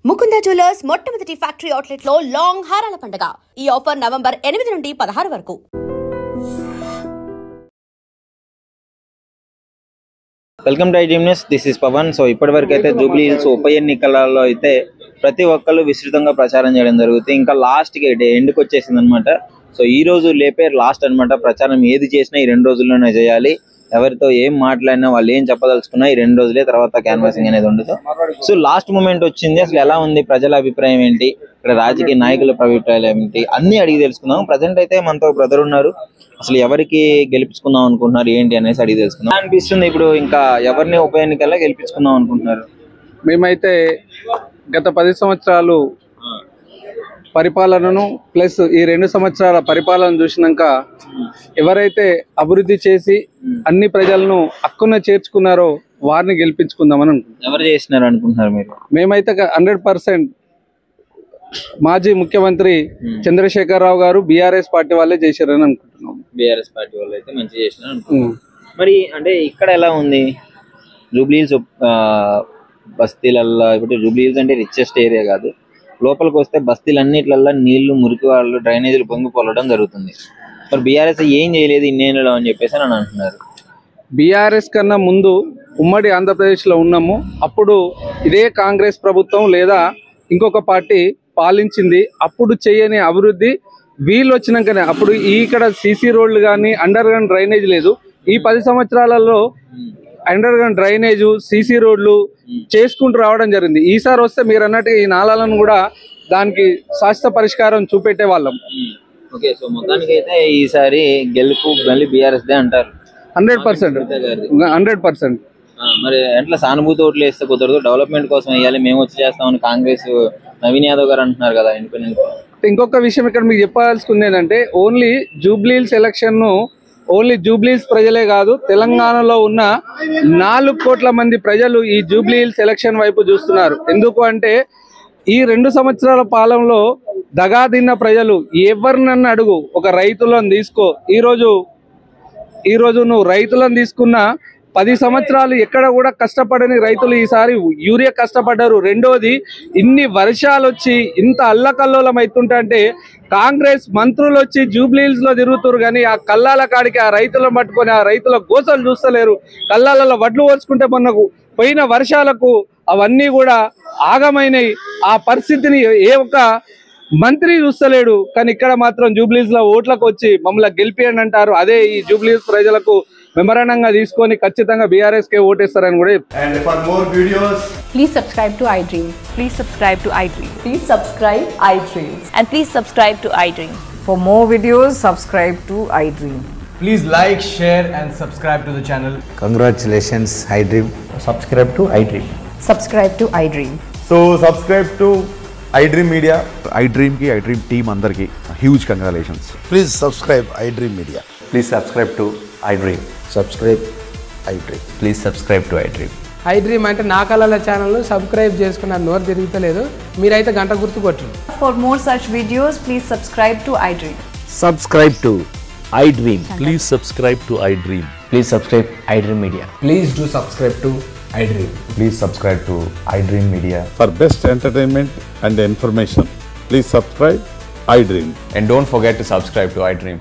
Mukunda jewellers మొట్టమొదటి factory outlet లో long హారాల పండుగ. ఈ ఆఫర్ నవంబర్ 8 నుండి 16 వరకు. Welcome to iDream news. This is Pavan. So ఇప్పటివరకు అయితే జూబ్లీ హిల్స్ ఉప ఎన్నికలలో అయితే ప్రతి ఒక్కళ్ళు విస్తృతంగా ప్రచారం చేయడం జరుగుతుంది. ఇంకా లాస్ట్ కి ఎండ్కి వచ్చేసింది అనమాట. సో ఈ రోజు లేపే లాస్ట్ అనమాట. ప్రచారం ఏది చేసినా ఈ 2 రోజుల్లోనే చేయాలి. ఎవరితో ఏం మాట్లాడినా వాళ్ళు ఏం చెప్పదలుచుకున్నా ఈ 2 రోజులే, తర్వాత క్యాన్వాసింగ్ అనేది ఉండదు. సో లాస్ట్ మూమెంట్ వచ్చింది. అసలు ఎలా ఉంది, ప్రజల అభిప్రాయం ఏంటి, ఇక్కడ రాజకీయ నాయకుల అభిప్రాయాలు ఏంటి అన్ని అడిగి తెలుసుకుందాం. ప్రజెంట్ అయితే మనతో బ్రదర్ ఉన్నారు. అసలు ఎవరికి గెలిపించుకుందాం అనుకుంటున్నారు ఏంటి అనేసి అడిగి తెలుసుకుందాం. అనిపిస్తుంది ఇప్పుడు ఇంకా ఎవరిని ఉప ఎన్నికల్లో గెలిపించుకుందాం అనుకుంటున్నారు? మేమైతే గత 10 సంవత్సరాలు పరిపాలనను ప్లస్ ఈ 2 సంవత్సరాల పరిపాలన చూసినాక ఎవరైతే అభివృద్ధి చేసి అన్ని ప్రజలను హక్కున చేర్చుకున్నారో వారిని గెలిపించుకుందామని అనుకుంటున్నాం. ఎవరు చేసినారు అనుకుంటున్నారు మీరు? మేమైతే 100% మాజీ ముఖ్యమంత్రి చంద్రశేఖరరావు గారు బీఆర్ఎస్ పార్టీ వాళ్ళే చేశారని అనుకుంటున్నాం. బీఆర్ఎస్ పార్టీ వాళ్ళు అయితే మంచి చేసినారు అనుకుంటున్నాం. మరి అంటే ఇక్కడ ఎలా ఉంది జూబ్లీ హిల్స్ బస్తీలల్లో? ఇప్పుడు జూబ్లీ హిల్స్ అంటే రిచెస్ట్ ఏరియా కాదు, లోపలికి వస్తే బస్తీలన్నిట్లల్లో నీళ్లు, మురికి వాళ్ళు, డ్రైనేజీలు పొంగి పొలడం జరుగుతుంది. మరి బీఆర్ఎస్ ఏం చేయలేదు ఇన్నేళ్ళలో అని చెప్పేసి అని అంటున్నారు. బీఆర్ఎస్ కన్నా ముందు ఉమ్మడి ఆంధ్రప్రదేశ్లో ఉన్నాము. అప్పుడు ఇదే కాంగ్రెస్ ప్రభుత్వం లేదా ఇంకొక పార్టీ పాలించింది. అప్పుడు చేయని అభివృద్ధి వీళ్ళు వచ్చినాకనే. అప్పుడు ఇక్కడ సీసీ రోడ్లు కానీ అండర్ గ్రౌండ్ డ్రైనేజ్ లేదు. ఈ 10 సంవత్సరాలలో అండర్ గ్రౌండ్ డ్రైనేజ్, సీసీ రోడ్లు చేసుకుంటూ రావడం జరిగింది. ఈసారి వస్తే మీరు అన్నట్టు ఈ నాళాలను కూడా దానికి శాశ్వత పరిష్కారం చూపెట్టే వాళ్ళం. ఓకే, సో మొత్తానికి అయితే ఈసారి గెలుపు మళ్ళీ బీఆర్ఎస్ దే అంటారు. 100%. మరి ఎట్లా సానుభూతి ఓట్లు వేస్తే కుదరదు, డెవలప్మెంట్ కోసం వేయాలి, మేము వచ్చి చేస్తామని కాంగ్రెస్ నవీన్ యాదవ్ గారు అంటున్నారు కదా ఇండిపెండెంట్. ఇంకొక విషయం ఇక్కడ మీకు చెప్పాల్సింది ఏంటంటే ఓన్లీ జూబ్లీ హిల్స్ ఎలక్షన్ ను ఓన్లీ జూబ్లీ హిల్స్ ప్రజలే కాదు, తెలంగాణలో ఉన్న 4 కోట్ల మంది ప్రజలు ఈ జూబ్లీ హిల్స్ ఎలక్షన్ వైపు చూస్తున్నారు. ఎందుకు అంటే ఈ 2 సంవత్సరాల పాలనలో దగాదిన్న ప్రజలు ఎవరినన్నా అడుగు, ఒక రైతులను తీసుకో, ఈరోజు నువ్వు రైతులను తీసుకున్న 10 సంవత్సరాలు ఎక్కడ కూడా కష్టపడని రైతులు ఈసారి యూరియా కష్టపడ్డారు. రెండోది, ఇన్ని వర్షాలు వచ్చి ఇంత అల్లకల్లోలం అవుతుంటే కాంగ్రెస్ మంత్రులు వచ్చి జూబ్లీ హిల్స్ లో తిరుగుతారు కానీ ఆ కల్లాల కాడికి ఆ రైతులను పట్టుకొని ఆ రైతుల గోసలు చూస్తలేరు. కల్లాలలో వడ్లు పోసుకుంటే మొన్నకు పోయిన వర్షాలకు అవన్నీ కూడా ఆగమైనవి. ఆ పరిస్థితిని ఏ ఒక్క మంత్రి చూస్తలేడు. కానీ ఇక్కడ మాత్రం జూబ్లీ హిల్స్ లో ఓట్లకు వచ్చి మమ్మల్ని గెలిపియండి అంటారు. అదే ఈ జూబ్లీ హిల్స్ ప్రజలకు మెమరాండంగా తీసుకొని ఖచ్చితంగా బీఆర్ఎస్ కే ఓటేస్తారని కూడా. And for more videos, please subscribe to iDream. Please subscribe to iDream. Please subscribe iDream. And please subscribe to iDream. For more videos, subscribe to iDream. please like, share and subscribe to the channel. Congratulations, iDream. Subscribe to iDream. Subscribe to iDream. So subscribe to iDream Media. iDream ki iDream team अंदर की huge congratulations. Please subscribe iDream Media. Please subscribe to iDream. Subscribe iDream. Please subscribe to iDream. iDream అంటే నా కళల channel subscribe చేసుకున్న నోరు తిరుగుతలేదు, మీరైతే గంట గుర్తు కొట్టండి. For more such videos, please subscribe to iDream. Subscribe to iDream. Please subscribe to iDream. Please subscribe iDream Media. Please do subscribe to iDream. Please subscribe to iDream Media. For best entertainment and information, please subscribe iDream. And don't forget to subscribe to iDream.